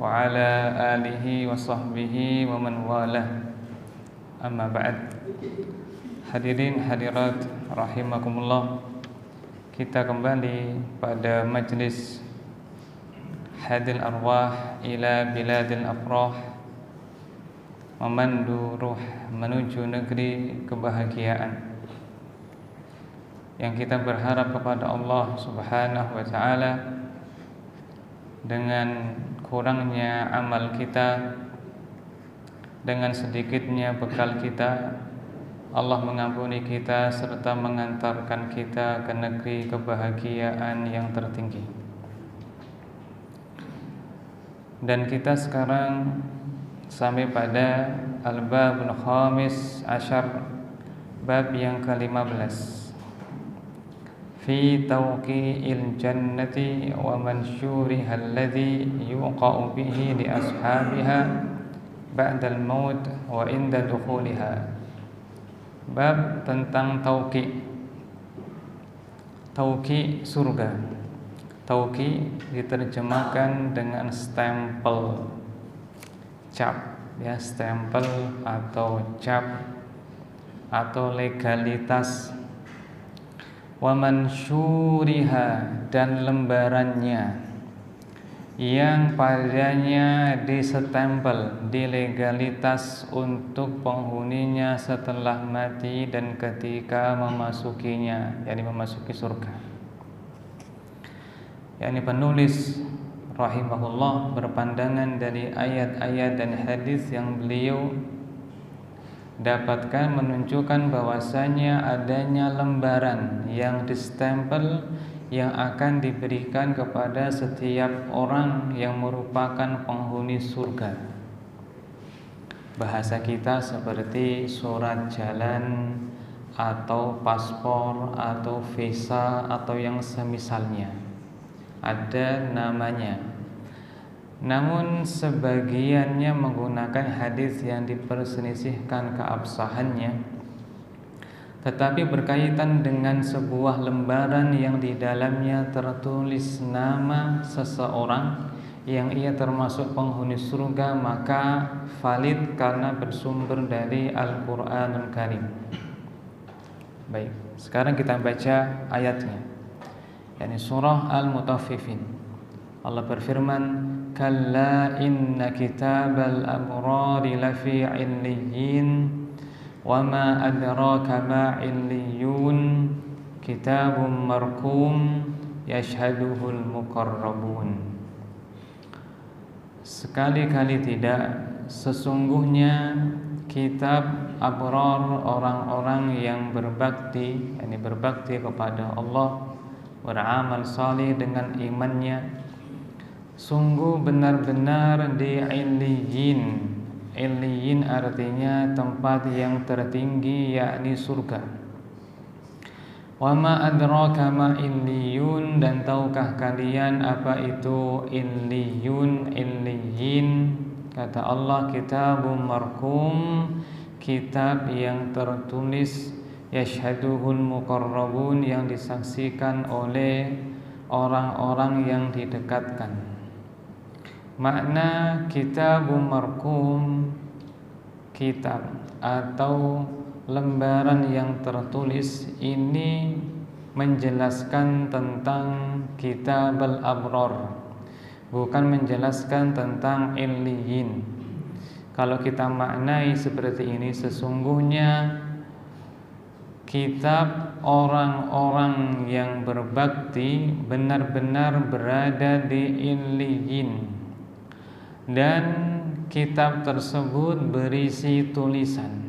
wa ala alihi wa sahbihi wa man walah. Amma ba'd. Hadirin hadirat rahimakumullah. Kita kembali pada majlis Hadil Arwah ila Biladil Afrah, memandu ruh menuju negeri kebahagiaan, yang kita berharap kepada Allah Subhanahu wa ta'ala dengan kurangnya amal kita, dengan sedikitnya bekal kita, Allah mengampuni kita serta mengantarkan kita ke negeri kebahagiaan yang tertinggi. Dan kita sekarang sampai pada Al-Babul Khamis Asyar, bab yang ke-15, fi tawqi'il jannati wa mansyuriha alladhi yuqa'u bihi li ashabiha ba'dal maut wa inda dukhuliha. Bab tentang tauqi'. Tauqi' surga. Tauqi' diterjemahkan dengan stempel, cap, ya, stempel atau cap atau legalitas. Wa mansyuriha, dan lembarannya yang padanya disestempel, dilegalitas untuk penghuninya setelah mati dan ketika memasukinya, yakni memasuki surga. Yakni penulis rahimahullah berpandangan dari ayat-ayat dan hadis yang beliau dapatkan menunjukkan bahwasanya adanya lembaran yang distempel yang akan diberikan kepada setiap orang yang merupakan penghuni surga. Bahasa kita seperti surat jalan atau paspor atau visa atau yang semisalnya, ada namanya. Namun sebagiannya menggunakan hadis yang diperselisihkan keabsahannya, tetapi berkaitan dengan sebuah lembaran yang di dalamnya tertulis nama seseorang yang ia termasuk penghuni surga, maka valid karena bersumber dari Al-Qur'anul Karim. Baik, sekarang kita baca ayatnya, yakni surah Al-Mutaffifin. Allah berfirman, kalla inna kitabal abrari lafi illiyin wa ma adraka ma illiyun kitabun marqum yashhaduhul muqarrabun. Sekali-kali tidak, sesungguhnya kitab abrar, orang-orang yang berbakti, yakni berbakti kepada Allah, beramal salih dengan imannya, sungguh benar-benar di illiyin. Illiyin artinya tempat yang tertinggi, yakni surga. Wa ma adraka ma illiyun, dan tahukah kalian apa itu illiyun, illiyin? Kata Allah, kitabun marqum, kitab yang tertulis, yashhaduhul muqarrabun, yang disaksikan oleh orang-orang yang didekatkan. Makna kitabun marqum, kitab atau lembaran yang tertulis, ini menjelaskan tentang kitab al-abrar, bukan menjelaskan tentang illiyin. Kalau kita maknai seperti ini, sesungguhnya kitab orang-orang yang berbakti benar-benar berada di illiyin, dan kitab tersebut berisi tulisan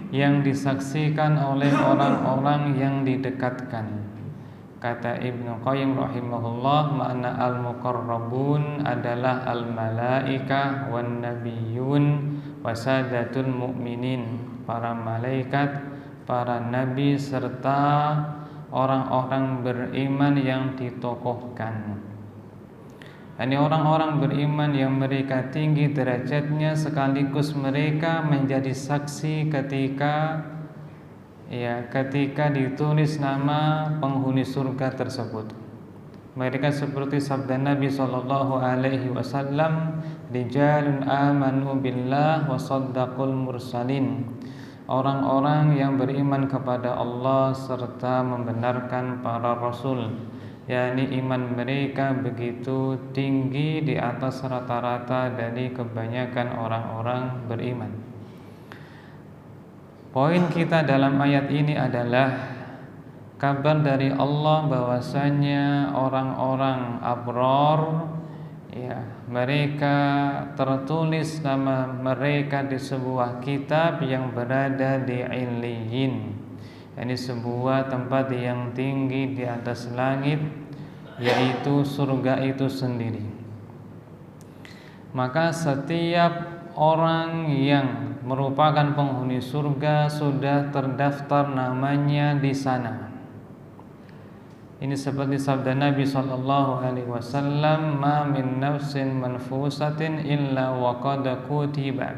yang disaksikan oleh orang-orang yang didekatkan. Kata Ibnu Qayyim rahimahullah, makna al-muqarrabun adalah al-malaikah wan nabiyyun wasadatul mu'minin, para malaikat, para nabi, serta orang-orang beriman yang ditokohkan. Ini orang-orang beriman yang mereka tinggi derajatnya, sekaligus mereka menjadi saksi ketika ketika ditulis nama penghuni surga tersebut. Mereka seperti sabda Nabi sallallahu alaihi wasallam, rijalun amanu billah wa saddaqul mursalin. Orang-orang yang beriman kepada Allah serta membenarkan para rasul, yakni iman mereka begitu tinggi di atas rata-rata dari kebanyakan orang-orang beriman. Poin kita dalam ayat ini adalah kabar dari Allah bahwasanya orang-orang abror, ya, mereka tertulis nama mereka di sebuah kitab yang berada di Illiyin, yakni sebuah tempat yang tinggi di atas langit, yaitu surga itu sendiri. Maka setiap orang yang merupakan penghuni surga sudah terdaftar namanya di sana. Ini seperti sabda Nabi sallallahu alaihi wasallam, "Ma min nafsin manfusatin illa wa qad kutiba."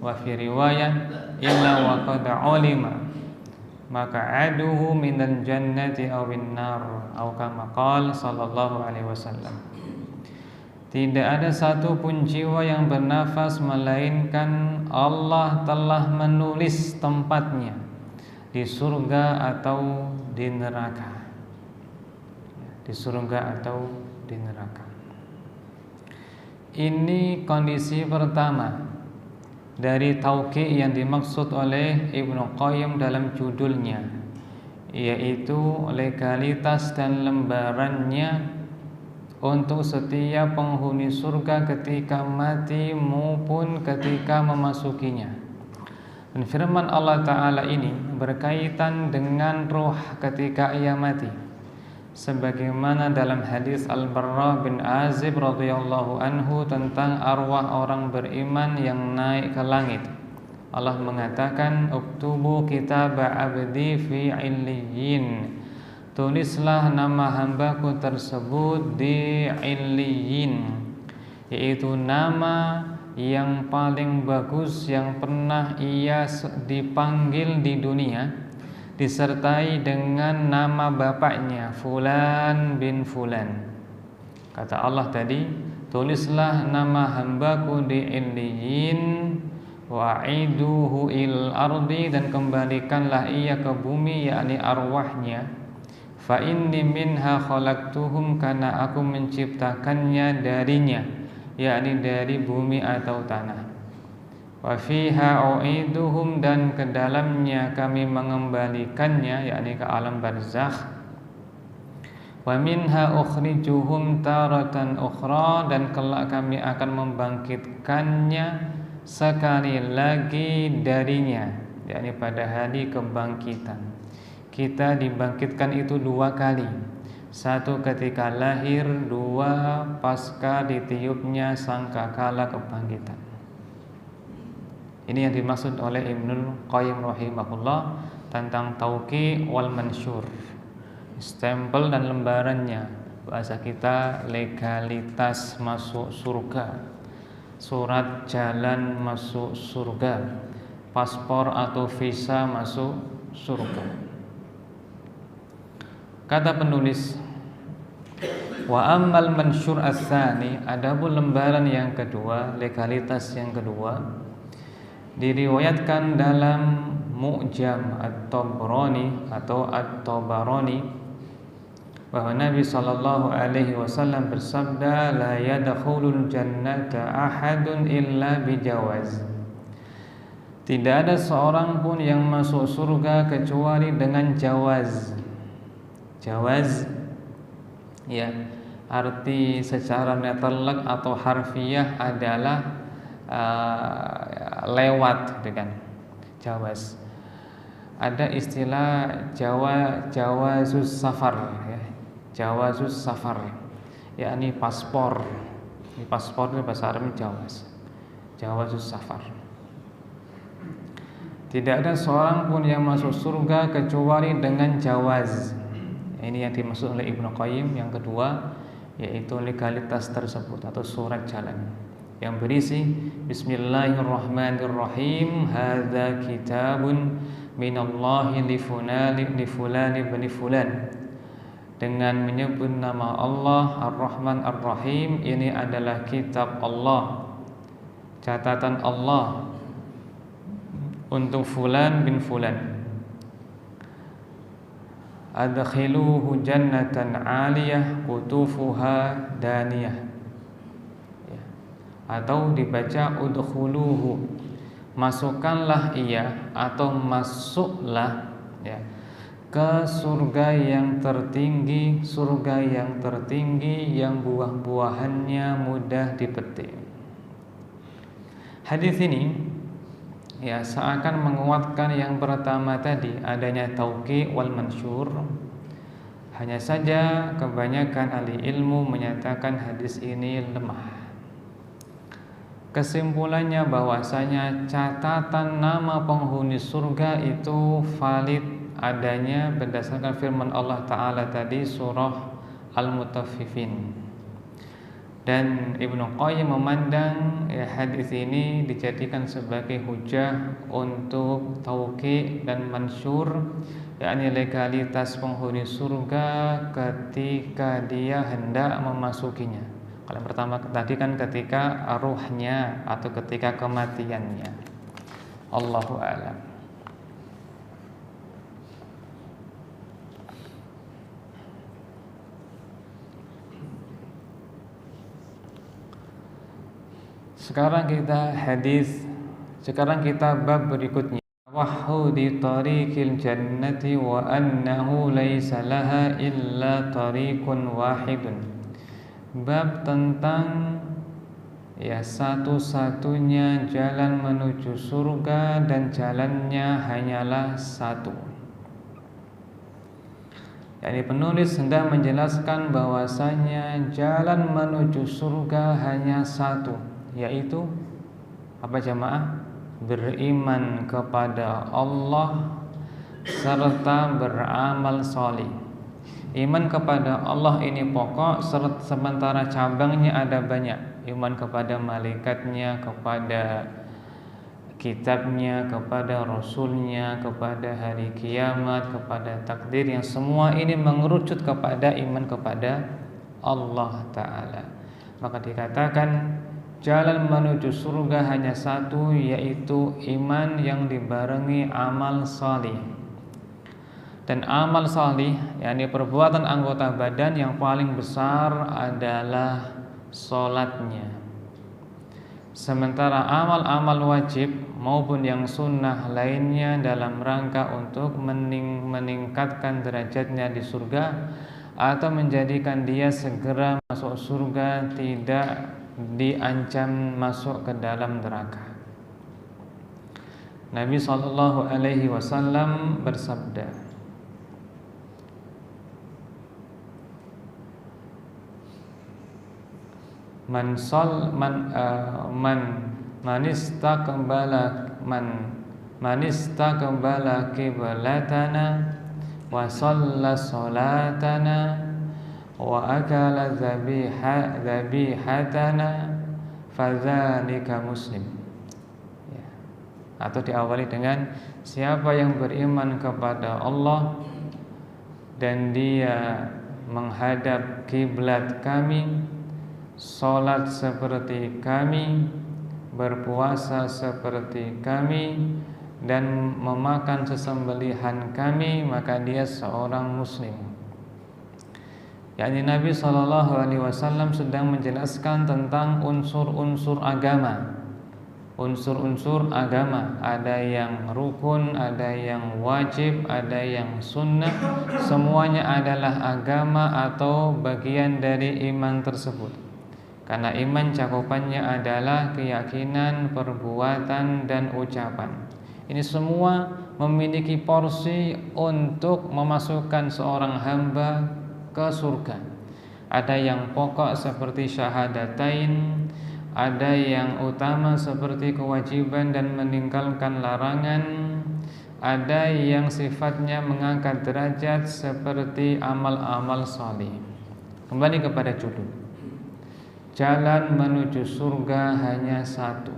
Wa fi riwayah, "Illa wa qad ulima maq'aduhu minal jannati awin nar." Atau kama qala sallallahu alaihi wasallam. Tidak ada satu pun jiwa yang bernafas melainkan Allah telah menulis tempatnya di surga atau di neraka. Di surga atau di neraka. Ini kondisi pertama dari tauqi yang dimaksud oleh Ibnu Qayyim dalam judulnya, yaitu legalitas dan lembarannya untuk setiap penghuni surga ketika mati maupun ketika memasukinya. Dan firman Allah Ta'ala ini berkaitan dengan ruh ketika ia mati, sebagaimana dalam hadis Al-Barra bin Azib radhiyallahu anhu tentang arwah orang beriman yang naik ke langit. Allah mengatakan, "Uktubu kitab abdi fi illiyin." Tulislah nama hambaku tersebut di Illiyin, yaitu nama yang paling bagus yang pernah ia dipanggil di dunia, disertai dengan nama bapaknya, Fulan bin Fulan. Kata Allah tadi, tulislah nama hambaku di Illiyin, wa'iduhu il ardi, dan kembalikanlah ia ke bumi, yakni arwahnya. Fa inni minha khalaqtuhum, karena aku menciptakannya darinya, yakni dari bumi atau tanah. Wa fiha u'iduhum, dan ke dalamnya kami mengembalikannya, yakni ke alam barzakh. Wa minha ukhrijuhum taratan ukhra, dan kelak kami akan membangkitkannya sekali lagi darinya, yakni pada hari kebangkitan. Kita dibangkitkan itu 2 kali. 1 ketika lahir, 2 pasca ditiupnya sangkakala kebangkitan. Ini yang dimaksud oleh Ibnu Qayyim rahimahullah tentang tauqi wal mansyur, stempel dan lembarannya. Bahasa kita legalitas masuk surga, surat jalan masuk surga, paspor atau visa masuk surga. Kata penulis, wa ammal mansyur as-tsani, adapun lembaran yang kedua, legalitas yang kedua, diriwayatkan dalam Mu'jam At-Tabrani atau At-Tabarani bahwa Nabi sallallahu alaihi wasallam bersabda, la yadkhulul jannata ahadun illa bijawaz. Tidak ada seorang pun yang masuk surga kecuali dengan jawaz. Jawaz, ya, arti secara netlek atau harfiah adalah lewat, gitu kan. Jawaz. Ada istilah jawazus safar, ya. Jawazus safar, yakni paspor. Ini paspor itu bahasa Arab jawaz. Jawazus safar. Tidak ada seorang pun yang masuk surga kecuali dengan jawaz. Ini yang dimaksud oleh Ibnu Qayyim yang kedua, yaitu legalitas tersebut atau surat jalan yang berisi Bismillahirrahmanirrahim, hadza kitabun minallahi li fulani bin fulan. dengan menyebut nama Allah Ar-Rahman Ar-Rahim. Ini adalah kitab Allah, catatan Allah untuk fulan bin fulan. Adkhiluhu jannatan 'aliyah qutufuha daniyah, ya. Atau dibaca udkhuluhu, masukkanlah ia atau masuklah, ya, ke surga yang tertinggi, surga yang tertinggi yang buah-buahannya mudah dipetik. Hadis ini, ya, seakan menguatkan yang pertama tadi, adanya tauqi wal mansyur. Hanya saja kebanyakan ahli ilmu menyatakan hadis ini lemah. Kesimpulannya bahwasanya catatan nama penghuni surga itu valid adanya berdasarkan firman Allah Ta'ala tadi, surah Al-Mutaffifin. Dan Ibnu Qayyim memandang, ya, hadis ini dijadikan sebagai hujah untuk tauqi dan mansyur, yakni legalitas penghuni surga ketika dia hendak memasukinya. Kalau yang pertama tadi kan ketika ruhnya atau ketika kematiannya. Allahu a'lam. Sekarang kita bab berikutnya. Wahudi tariqil jannati wa annahu laisa laha illa tariqun wahidun. Bab tentang, ya, satu-satunya jalan menuju surga dan jalannya hanyalah satu. Yani penulis hendak menjelaskan bahwasanya jalan menuju surga hanya satu, yaitu apa jamaah? Beriman kepada Allah serta beramal sholih. Iman kepada Allah ini pokok, sementara cabangnya ada banyak. Iman kepada malaikatnya, kepada kitabnya, kepada rasulnya, kepada hari kiamat, kepada takdir, yang semua ini mengerucut kepada iman kepada Allah Ta'ala. Maka dikatakan jalan menuju surga hanya satu, yaitu iman yang dibarengi amal salih. Dan amal salih, yakni perbuatan anggota badan yang paling besar adalah sholatnya. Sementara amal-amal wajib maupun yang sunnah lainnya dalam rangka untuk meningkatkan derajatnya di surga atau menjadikan dia segera masuk surga, tidak diancam masuk ke dalam neraka. Nabi SAW bersabda, man istaqbala qiblatana wa shalla salatana wa akala dhabihatana fadzalika muslim. Ya. Atau diawali dengan siapa yang beriman kepada Allah dan dia menghadap kiblat kami, salat seperti kami, berpuasa seperti kami, dan memakan sesembelihan kami, maka dia seorang muslim. yakni Nabi SAW sedang menjelaskan tentang unsur-unsur agama. Unsur-unsur agama, ada yang rukun, ada yang wajib, ada yang sunnah. Semuanya adalah agama atau bagian dari iman tersebut. Karena iman cakupannya adalah keyakinan, perbuatan, dan ucapan. Ini semua memiliki porsi untuk memasukkan seorang hamba ke surga. Ada yang pokok seperti syahadatain, ada yang utama seperti kewajiban dan meninggalkan larangan, ada yang sifatnya mengangkat derajat seperti amal-amal salih. Kembali kepada judul. Jalan menuju surga hanya satu.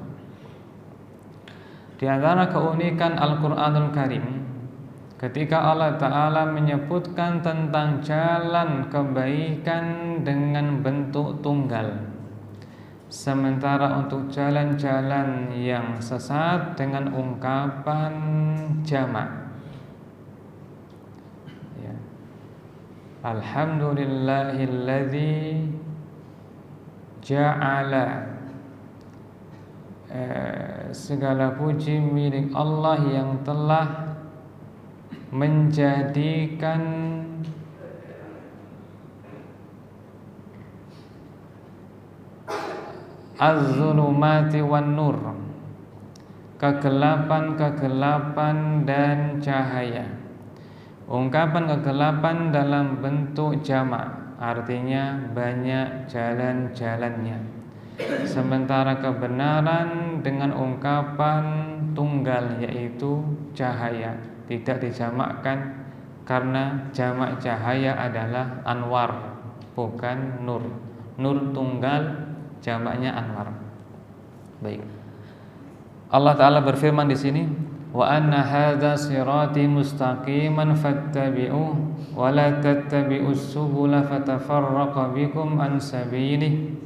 Di antara keunikan Al-Qur'anul Karim, ketika Allah Ta'ala menyebutkan tentang jalan kebaikan dengan bentuk tunggal, sementara untuk jalan-jalan yang sesat dengan ungkapan jamak. Ya. Alhamdulillahilladzi ja'ala, segala puji milik Allah yang telah menjadikan az-zulumati wan nur, kegelapan-kegelapan dan cahaya. Ungkapan kegelapan dalam bentuk jamak, artinya banyak jalan-jalannya. Sementara kebenaran dengan ungkapan tunggal, yaitu cahaya, tidak dijamakkan karena jamak cahaya adalah anwar, bukan nur. Nur tunggal, jamaknya anwar. Baik. Allah Ta'ala berfirman di sini, wa anna hadza sirati mustaqiman fattabi'uh wa la tattabi'us subula fatafarraqa bikum an sabilih.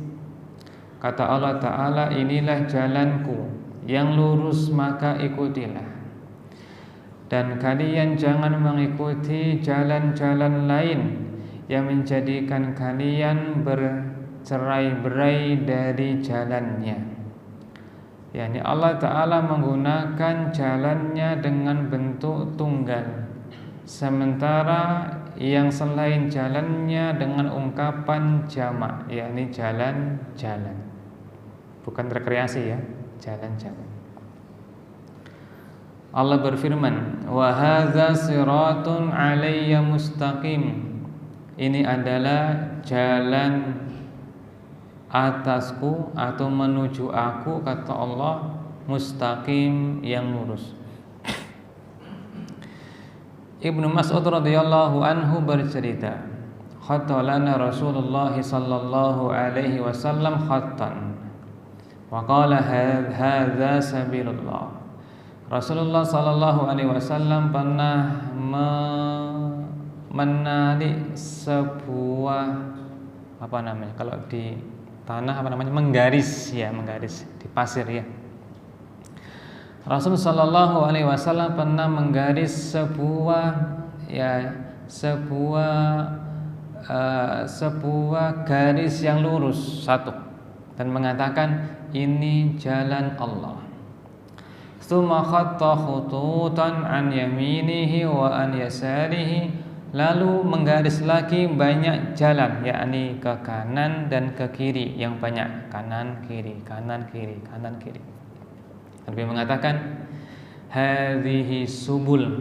Kata Allah Ta'ala, inilah jalanku yang lurus, maka ikutilah. Dan kalian jangan mengikuti jalan-jalan lain yang menjadikan kalian bercerai-berai dari jalannya. Yani Allah Ta'ala menggunakan jalannya dengan bentuk tunggal, sementara yang selain jalannya dengan ungkapan jamak, yakni jalan-jalan. Bukan rekreasi ya, jalan-jalan. Allah berfirman, wa hadza siratun 'alayya mustaqim. Ini adalah jalan atasku atau menuju aku, kata Allah, mustaqim, yang lurus. Ibnu Mas'ud radhiyallahu anhu bercerita, khatta lana Rasulullah sallallahu alaihi wasallam khattan wa qala hadza sabilullah. Rasulullah sallallahu alaihi wasallam pernah menali sebuah kalau di tanah menggaris di pasir ya. Rasul sallallahu alaihi wasallam pernah menggaris sebuah garis yang lurus satu dan mengatakan, ini jalan Allah. Tsumma khatta khututan an yaminihi wa an yasarihi, lalu menggaris lagi banyak jalan, yakni ke kanan dan ke kiri yang banyak, kanan kiri, kanan kiri, kanan kiri. Nabi mengatakan, hadhihi subul,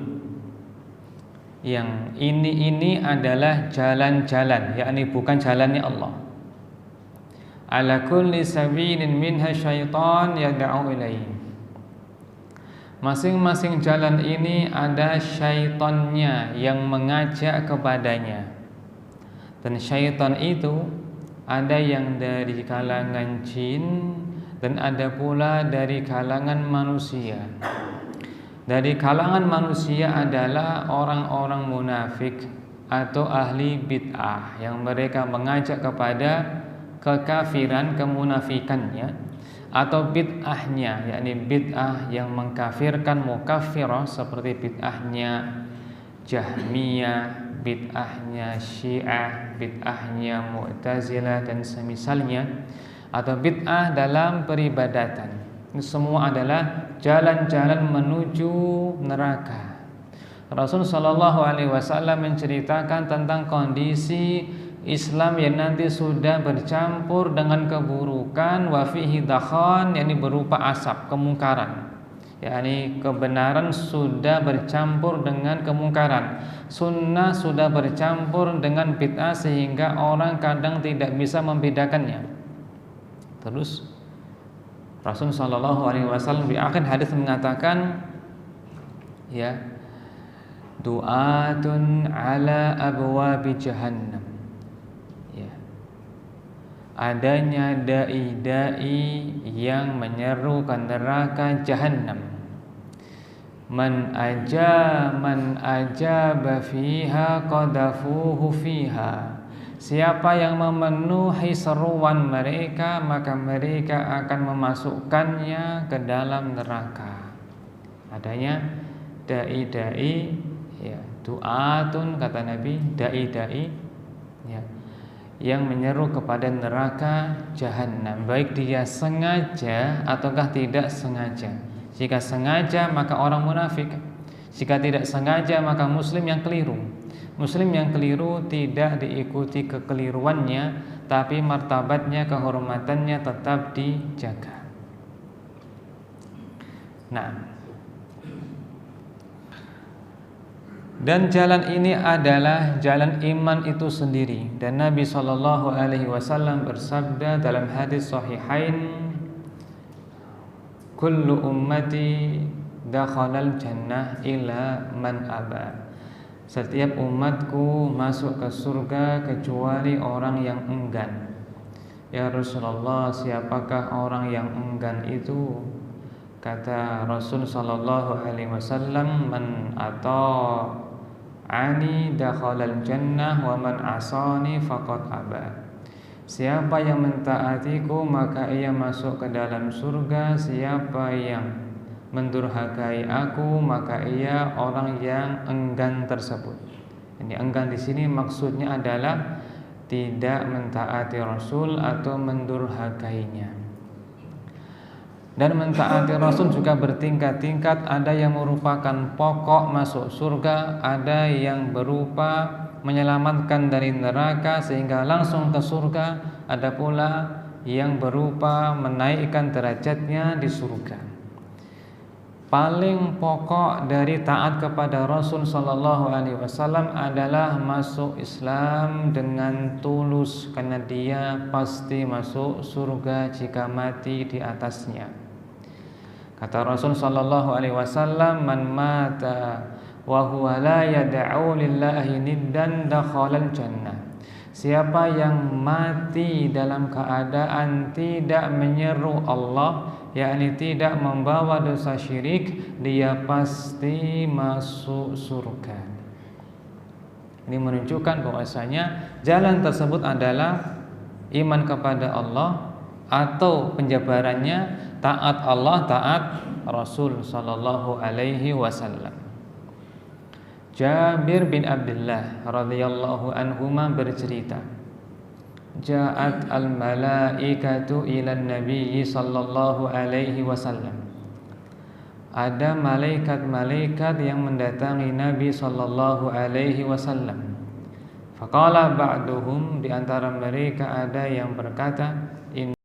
yang ini adalah jalan-jalan, yakni bukan jalannya Allah. Ala kulli sabilin minha syaitan yad'u ilaihi. Masing-masing jalan ini ada syaitannya yang mengajak kepadanya. Dan syaitan itu ada yang dari kalangan jin dan ada pula dari kalangan manusia. Dari kalangan manusia adalah orang-orang munafik atau ahli bid'ah yang mereka mengajak kepada kekafiran, kemunafikannya, atau bid'ahnya, yakni bid'ah yang mengkafirkan, mukaffirah, seperti bid'ahnya Jahmiyah, bid'ahnya Syiah, bid'ahnya Mu'tazilah dan semisalnya, atau bid'ah dalam peribadatan. Ini semua adalah jalan-jalan menuju neraka. Rasul sallallahu alaihi wasallam menceritakan tentang kondisi Islam yang nanti sudah bercampur dengan keburukan, wa fihi dakhan, yakni berupa asap, kemungkaran. Yakni kebenaran sudah bercampur dengan kemungkaran, sunnah sudah bercampur dengan bid'ah, sehingga orang kadang tidak bisa membedakannya. Terus Rasul sallallahu alaihi wasallam di akhir hadis mengatakan, ya, du'atun ala abwabi jahannam. Adanya dai-dai yang menyeru ke neraka Jahannam. Man ajaba fiha qadafuhu fiha. Siapa yang memenuhi seruan mereka, maka mereka akan memasukkannya ke dalam neraka. Adanya dai-dai, ya, du'atun kata Nabi, dai-dai, ya, yang menyeru kepada neraka jahanam, baik dia sengaja ataukah tidak sengaja. Jika sengaja maka orang munafik, jika tidak sengaja maka muslim yang keliru. Muslim yang keliru tidak diikuti kekeliruannya, tapi martabatnya, kehormatannya tetap dijaga. Nah, dan jalan ini adalah jalan iman itu sendiri. Dan Nabi SAW bersabda dalam hadis sahihain, kullu ummati dakhalal jannah illa man aba. Setiap umatku masuk ke surga kecuali orang yang enggan. Ya Rasulullah, siapakah orang yang enggan itu? Kata Rasul sallallahu alaihi wasallam, man ata'ani dakhalal jannah wa man asani faqad aba. Siapa yang mentaatiku maka ia masuk ke dalam surga. Siapa yang mendurhakai aku maka ia orang yang enggan tersebut. Ini enggan di sini maksudnya adalah tidak mentaati Rasul atau mendurhakainya. Dan mentaati Rasul juga bertingkat-tingkat. Ada yang merupakan pokok masuk surga, ada yang berupa menyelamatkan dari neraka sehingga langsung ke surga, ada pula yang berupa menaikkan derajatnya di surga. Paling pokok dari taat kepada Rasul sallallahu alaihi wasallam adalah masuk Islam dengan tulus, karena dia pasti masuk surga jika mati di atasnya. Kata Rasul sallallahu alaihi wasallam, man mata wa huwa la yad'u lillahi niddan dakhalal jannah. Siapa yang mati dalam keadaan tidak menyeru Allah, yakni tidak membawa dosa syirik, dia pasti masuk surga. Ini menunjukkan bahwasanya jalan tersebut adalah iman kepada Allah, atau penjabarannya taat Allah, taat Rasul sallallahu alaihi wasallam. Jabir bin Abdullah radhiyallahu anhuma bercerita, ja'at al-malaikatu ila Nabi sallallahu alaihi wasallam. Ada malaikat-malaikat yang mendatangi Nabi sallallahu alaihi wasallam. Faqala ba'duhum, di antara mereka ada yang berkata,